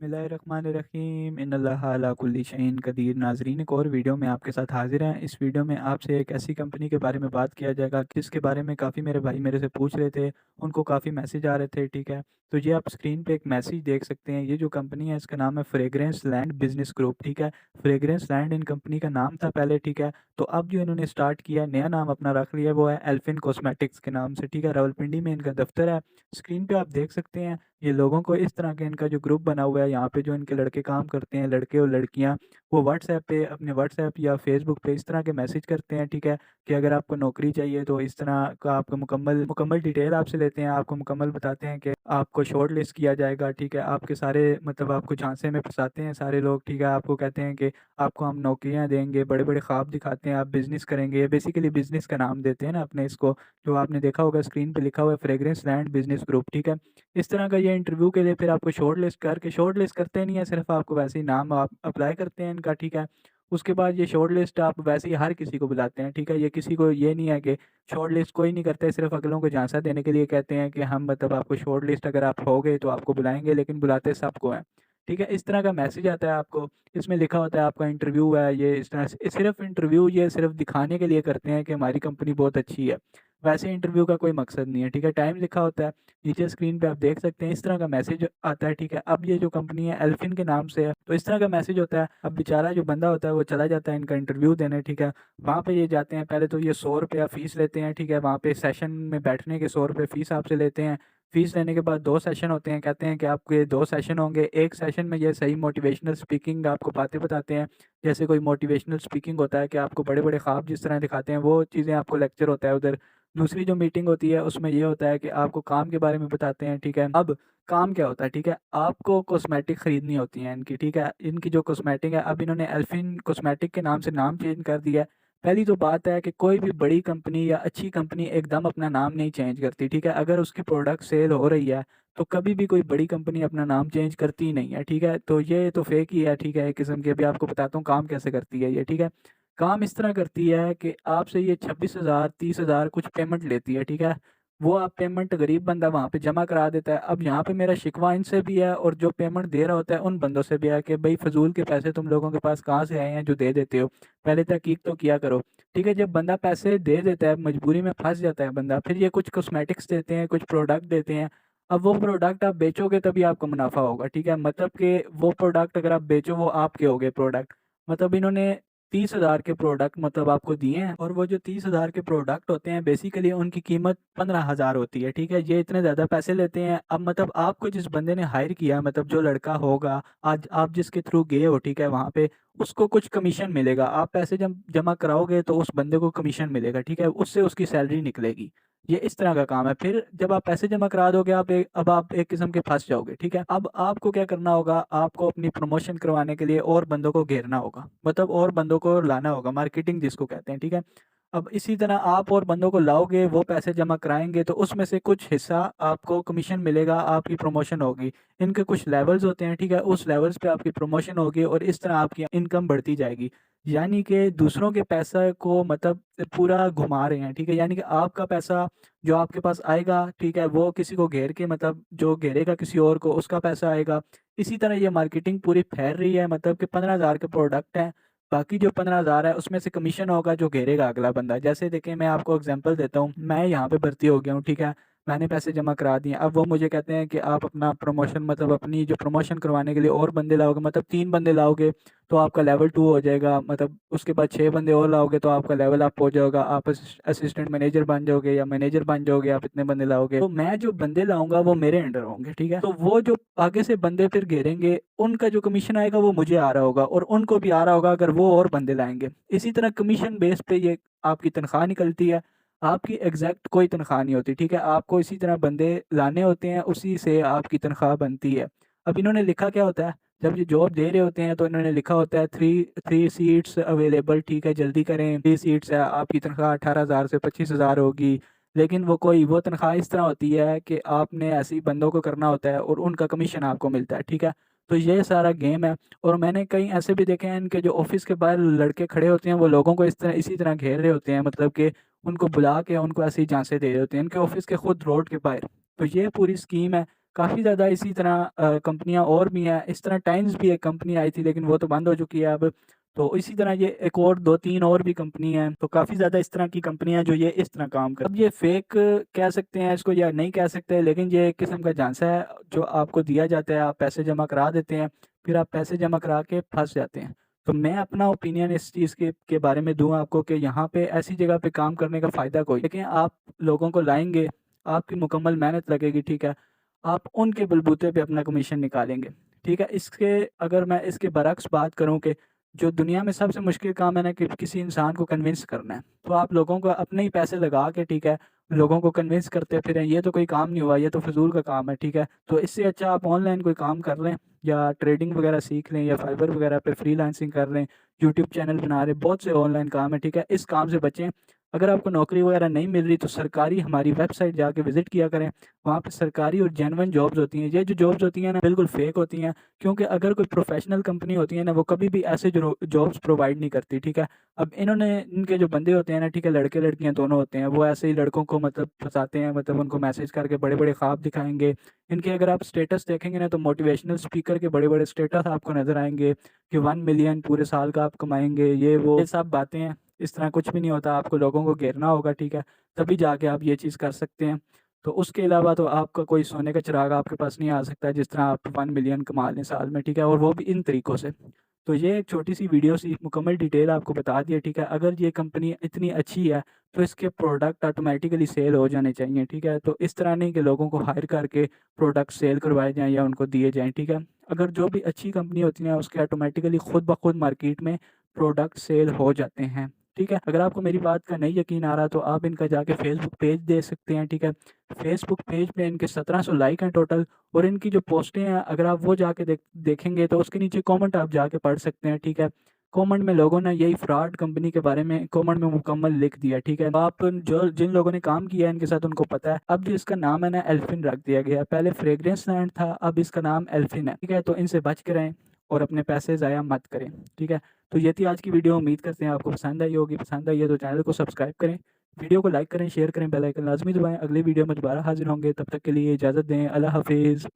बिस्मिल्लाहिर्रहमानिर्रहीम इन्नल्लाहा अला कुल्ली शैइन कदीर। नाज़रीन, एक और वीडियो में आपके साथ हाज़िर हैं। इस वीडियो में आपसे एक ऐसी कंपनी के बारे में बात किया जाएगा जिसके बारे में काफ़ी मेरे भाई मेरे से पूछ रहे थे, उनको काफ़ी मैसेज आ रहे थे, ठीक है। तो ये आप स्क्रीन पे एक मैसेज देख सकते हैं। ये जो कंपनी है इसका नाम है फ्रेग्रेंस लैंड बिज़नेस ग्रुप, ठीक है। फ्रेग्रेंस लैंड इन कंपनी का नाम था पहले, ठीक है। तो अब जो इन्होंने स्टार्ट किया, नया नाम अपना रख लिया, वो है एल्फिन कॉस्मेटिक्स के नाम से, ठीक है। रावलपिंडी में इनका दफ्तर है। स्क्रीन पे आप देख सकते हैं ये लोगों को इस तरह के इनका जो ग्रुप बना हुआ है, यहाँ पे जो इनके लड़के काम करते हैं, लड़के और लड़कियाँ, वो व्हाट्सएप पे अपने व्हाट्सएप या फेसबुक पे इस तरह के मैसेज करते हैं, ठीक है। कि अगर आपको नौकरी चाहिए तो इस तरह का आपको मुकम्मल मुकम्मल डिटेल आपसे लेते हैं, आपको मुकम्मल बताते हैं कि आपको शॉर्ट लिस्ट किया जाएगा, ठीक है। आपके सारे मतलब आपको झांसे में फंसाते हैं सारे लोग, ठीक है। आपको कहते हैं कि आपको हम नौकरियाँ देंगे, बड़े बड़े ख्वाब दिखाते हैं, आप बिज़नेस करेंगे। बेसिकली बिज़नेस का नाम देते हैं ना अपने इसको, जो आपने देखा होगा स्क्रीन पे लिखा हुआ है फ्रेग्रेंस लैंड बिज़नेस ग्रुप, ठीक है। इस तरह का ये इंटरव्यू के लिए फिर आपको शॉर्ट लिस्ट करते नहीं है, सिर्फ आपको वैसे ही नाम आप अप्लाई करते हैं इनका, ठीक है। उसके बाद ये शॉर्ट लिस्ट आप वैसे ही हर किसी को बुलाते हैं, ठीक है। ये किसी को ये नहीं है कि शॉर्ट लिस्ट कोई नहीं करते, सिर्फ अगलों को झांसा देने के लिए कहते हैं कि हम मतलब आपको शॉर्ट लिस्ट अगर आप हो गए तो आपको बुलाएंगे, लेकिन बुलाते सबको हैं, ठीक है। इस तरह का मैसेज आता है आपको, इसमें लिखा होता है आपका इंटरव्यू है। ये इस तरह से सिर्फ इंटरव्यू ये सिर्फ दिखाने के लिए करते हैं कि हमारी कंपनी बहुत अच्छी है। वैसे इंटरव्यू का कोई मकसद नहीं है, ठीक है। टाइम लिखा होता है नीचे स्क्रीन पे, आप देख सकते हैं इस तरह का मैसेज आता है, ठीक है। अब ये जो कंपनी है एल्फिन के नाम से है, तो इस तरह का मैसेज होता है। अब बेचारा जो बंदा होता है वो चला जाता है इनका इंटरव्यू देने, ठीक है। वहाँ पे ये जाते हैं, पहले तो ये 100 रुपया फ़ीस लेते हैं, ठीक है। वहाँ पे सेशन में बैठने के 100 रुपये फ़ीस आपसे लेते हैं। फ़ीस लेने के बाद 2 सेशन होते हैं, कहते हैं कि आपके 2 सेशन होंगे। एक सेशन में ये सही मोटिवेशनल स्पीकिंग आपको बातें बताते हैं, जैसे कोई मोटिवेशनल स्पीकिंग होता है कि आपको बड़े बड़े ख्वाब जिस तरह दिखाते हैं वो चीज़ें आपको लेक्चर होता है उधर। दूसरी जो मीटिंग होती है उसमें ये होता है कि आपको काम के बारे में बताते हैं, ठीक है। अब काम क्या होता है, ठीक है, आपको कॉस्मेटिक खरीदनी होती है इनकी, ठीक है। इनकी जो कॉस्मेटिक है, अब इन्होंने एल्फिन कॉस्मेटिक के नाम से नाम चेंज कर दिया है। पहली तो बात है कि कोई भी बड़ी कंपनी या अच्छी कंपनी एकदम अपना नाम नहीं चेंज करती, ठीक है। अगर उसकी प्रोडक्ट सेल हो रही है तो कभी भी कोई बड़ी कंपनी अपना नाम चेंज करती ही नहीं है, ठीक है। तो ये तो फेक ही है, ठीक है, एक किस्म की। अभी आपको बताता हूँ काम कैसे करती है ये, ठीक है। काम इस तरह करती है कि आपसे ये 26,000 30,000 कुछ पेमेंट लेती है, ठीक है। वो आप पेमेंट गरीब बंदा वहाँ पे जमा करा देता है। अब यहाँ पे मेरा शिकवा इनसे भी है और जो पेमेंट दे रहा होता है उन बंदों से भी है कि भाई फ़िज़ूल के पैसे तुम लोगों के पास कहाँ से आए हैं जो दे देते हो? पहले तहकीक तो किया करो, ठीक है। जब बंदा पैसे दे देता है, मजबूरी में फँस जाता है बंदा, फिर ये कुछ कॉस्मेटिक्स देते हैं, कुछ प्रोडक्ट देते हैं। अब वो प्रोडक्ट आप बेचोगे तभी आपको मुनाफ़ा होगा, ठीक है। मतलब कि वो प्रोडक्ट अगर आप बेचो वो आपके हो गए प्रोडक्ट। मतलब इन्होंने 30,000 के प्रोडक्ट मतलब आपको दिए हैं, और वो जो 30,000 के प्रोडक्ट होते हैं बेसिकली उनकी कीमत 15,000 होती है, ठीक है। ये इतने ज़्यादा पैसे लेते हैं। अब मतलब आपको जिस बंदे ने हायर किया, मतलब जो लड़का होगा, आज आप जिसके थ्रू गए हो, ठीक है, वहाँ पे उसको कुछ कमीशन मिलेगा। आप पैसे जब जमा कराओगे तो उस बंदे को कमीशन मिलेगा, ठीक है, उससे उसकी सैलरी निकलेगी। ये इस तरह का काम है। फिर जब आप पैसे जमा करा दोगे अब आप एक किस्म के फँस जाओगे, ठीक है। अब आपको क्या करना होगा, आपको अपनी प्रमोशन करवाने के लिए और बंदों को घेरना होगा, मतलब और बंदों को लाना होगा, मार्केटिंग जिसको कहते हैं, ठीक है। अब इसी तरह आप और बंदों को लाओगे, वो पैसे जमा कराएँगे तो उसमें से कुछ हिस्सा आपको कमीशन मिलेगा, आपकी प्रमोशन होगी। इनके कुछ लेवल्स होते हैं, ठीक है, उस लेवल्स पे आपकी प्रमोशन होगी और इस तरह आपकी इनकम बढ़ती जाएगी। यानी कि दूसरों के पैसे को मतलब पूरा घुमा रहे हैं, ठीक है। यानी कि आपका पैसा जो आपके पास आएगा, ठीक है, वो किसी को घेर के मतलब जो घेरेगा किसी और को उसका पैसा आएगा। इसी तरह ये मार्केटिंग पूरी फैल रही है, मतलब कि 15,000 के प्रोडक्ट हैं, बाकी जो 15,000 है उसमें से कमीशन होगा जो घेरेगा अगला बंदा। जैसे देखिए मैं आपको एग्ज़ाम्पल देता हूँ, मैं यहाँ पे भर्ती हो गया हूँ, ठीक है, मैंने पैसे जमा करा दिए। अब वो मुझे कहते हैं कि आप अपना प्रमोशन मतलब अपनी जो प्रमोशन करवाने के लिए और बंदे लाओगे, मतलब 3 बंदे लाओगे तो आपका लेवल 2 हो जाएगा, मतलब उसके बाद 6 बंदे और लाओगे तो आपका लेवल अप हो जाएगा, आप असिस्टेंट मैनेजर बन जाओगे या मैनेजर बन जाओगे, आप इतने बंदे लाओगे। तो मैं जो बंदे लाऊँगा वो मेरे अंडर होंगे, ठीक है? तो वो जो आगे से बंदे फिर घेरेंगे, उनका जो कमीशन आएगा वो मुझे आ रहा होगा और उनको भी आ रहा होगा अगर वो और बंदे लाएँगे। इसी तरह कमीशन बेस पे ये आपकी तनख्वाह निकलती है, आपकी एग्ज़ैक्ट कोई तनख्वाह नहीं होती, ठीक है? आपको इसी तरह बंदे लाने होते हैं, उसी से आपकी तनख्वाह बनती है। अब इन्होंने लिखा क्या होता है, जब ये जॉब दे रहे होते हैं तो इन्होंने लिखा होता है 3 सीट्स अवेलेबल, ठीक है, जल्दी करें, 3 सीट्स है, आपकी तनख्वाह 18,000 से 25,000 होगी। लेकिन वो तनख्वाह इस तरह होती है कि आपने ऐसे ही बंदों को करना होता है और उनका कमीशन आपको मिलता है, ठीक है? तो ये सारा गेम है। और मैंने कई ऐसे भी देखे हैं इनके जो ऑफ़िस के बाहर लड़के खड़े होते हैं, वो लोगों को इसी तरह घेर रहे होते हैं, मतलब कि उनको बुला के उनको ऐसे ही झांसे दे रहे होते हैं, इनके ऑफ़िस के खुद रोड के बाहर। तो ये पूरी स्कीम है। काफ़ी ज़्यादा इसी तरह कंपनियाँ और भी हैं। इस तरह टाइम्स भी एक कंपनी आई थी, लेकिन वो तो बंद हो चुकी है अब। तो इसी तरह ये एक और 2-3 और भी कंपनी हैं, तो काफ़ी ज़्यादा इस तरह की कंपनियाँ जो ये इस तरह काम कर, अब ये फेक कह सकते हैं इसको या नहीं कह सकते, लेकिन ये एक किस्म का झांसा है जो आपको दिया जाता है, आप पैसे जमा करा देते हैं, फिर आप पैसे जमा करा के फँस जाते हैं। तो मैं अपना ओपिनियन इस चीज़ के बारे में दूँ आपको कि यहाँ पे ऐसी जगह पे काम करने का फ़ायदा कोई, देखिए आप लोगों को लाएँगे, आपकी मुकम्मल मेहनत लगेगी, ठीक है? आप उनके बलबूते पे अपना कमीशन निकालेंगे, ठीक है? इसके अगर मैं इसके बरअक्स बात करूँ कि जो दुनिया में सबसे मुश्किल काम है ना कि किसी इंसान को कन्विंस करना है, तो आप लोगों को अपने ही पैसे लगा के, ठीक है, लोगों को कन्विंस करते फिरें, ये तो कोई काम नहीं हुआ, ये तो फ़िज़ूल का काम है, ठीक है? तो इससे अच्छा आप ऑनलाइन कोई काम कर लें या ट्रेडिंग वगैरह सीख लें या फाइवर वगैरह पे फ्रीलांसिंग कर लें, यूट्यूब चैनल बना रहे, बहुत से ऑनलाइन काम है, ठीक है? इस काम से बचें। अगर आपको नौकरी वगैरह नहीं मिल रही तो सरकारी हमारी वेबसाइट जाके विज़िट किया करें, वहाँ पे सरकारी और जेन्युइन जॉब्स होती हैं। ये जो जॉब्स होती हैं ना बिल्कुल फ़ेक होती हैं, क्योंकि अगर कोई प्रोफ़ेशनल कंपनी होती है ना, वो कभी भी ऐसे जॉब्स प्रोवाइड नहीं करती, ठीक है? अब इनके जो बंदे होते हैं ना, ठीक है, लड़के-लड़कियाँ दोनों होते हैं, वो ऐसे ही लड़कों को मतलब फँसाते हैं, मतलब उनको मैसेज करके बड़े-बड़े ख्वाब दिखाएँगे। इनके अगर आप स्टेटस देखेंगे ना तो मोटिवेशनल स्पीकर के बड़े-बड़े स्टेटस आपको नज़र आएँगे कि 1 मिलियन पूरे साल का आप कमाएँगे, ये वो, ये सब बातें हैं। इस तरह कुछ भी नहीं होता, आपको लोगों को घेरना होगा, ठीक है? तभी जाके आप ये चीज़ कर सकते हैं। तो उसके अलावा तो आपका कोई सोने का चिराग आपके पास नहीं आ सकता जिस तरह आप 1 मिलियन कमा लें साल में, ठीक है? और वो भी इन तरीकों से। तो ये एक छोटी-सी वीडियो सी मुकम्मल डिटेल आपको बता दी है, ठीक है? अगर ये कंपनी इतनी अच्छी है, तो इसके प्रोडक्ट ऑटोमैटिकली सेल हो जाने चाहिए, ठीक है? तो इस तरह नहीं कि लोगों को हायर करके प्रोडक्ट सेल करवाए जाएँ या उनको दिए जाएँ, ठीक है? अगर जो भी अच्छी कंपनी होती हैं, उसके ऑटोमैटिकली खुद ब खुद मार्केट में प्रोडक्ट सेल हो जाते हैं, ठीक है? अगर आपको मेरी बात का नहीं यकीन आ रहा, तो आप इनका जाके फ़ेसबुक पेज देख सकते हैं, ठीक है? फ़ेसबुक पेज पे इनके 1700 लाइक हैं टोटल, और इनकी जो पोस्टें हैं अगर आप वो जाके देखेंगे तो उसके नीचे कमेंट आप जाके पढ़ सकते हैं, ठीक है? कमेंट में लोगों ने यही फ्रॉड कंपनी के बारे में कमेंट में मुकम्मल लिख दिया, ठीक है? आप जो जिन लोगों ने काम किया है इनके साथ उनको पता है। अब जो इसका नाम है ना एल्फिन रख दिया गया है, पहले फ्रेग्रेंस लैंड था, अब इसका नाम एल्फिन है, ठीक है? तो इनसे बच के रहें और अपने पैसे ज़ाया मत करें, ठीक है? तो ये थी आज की वीडियो, उम्मीद करते हैं आपको पसंद आई होगी। पसंद आई है तो चैनल को सब्सक्राइब करें, वीडियो को लाइक करें, शेयर करें, बेल आइकन लाज़मी दबाएँ। अगली वीडियो में दोबारा हाज़िर होंगे, तब तक के लिए इजाज़त दें। अल्लाह हाफ़िज़।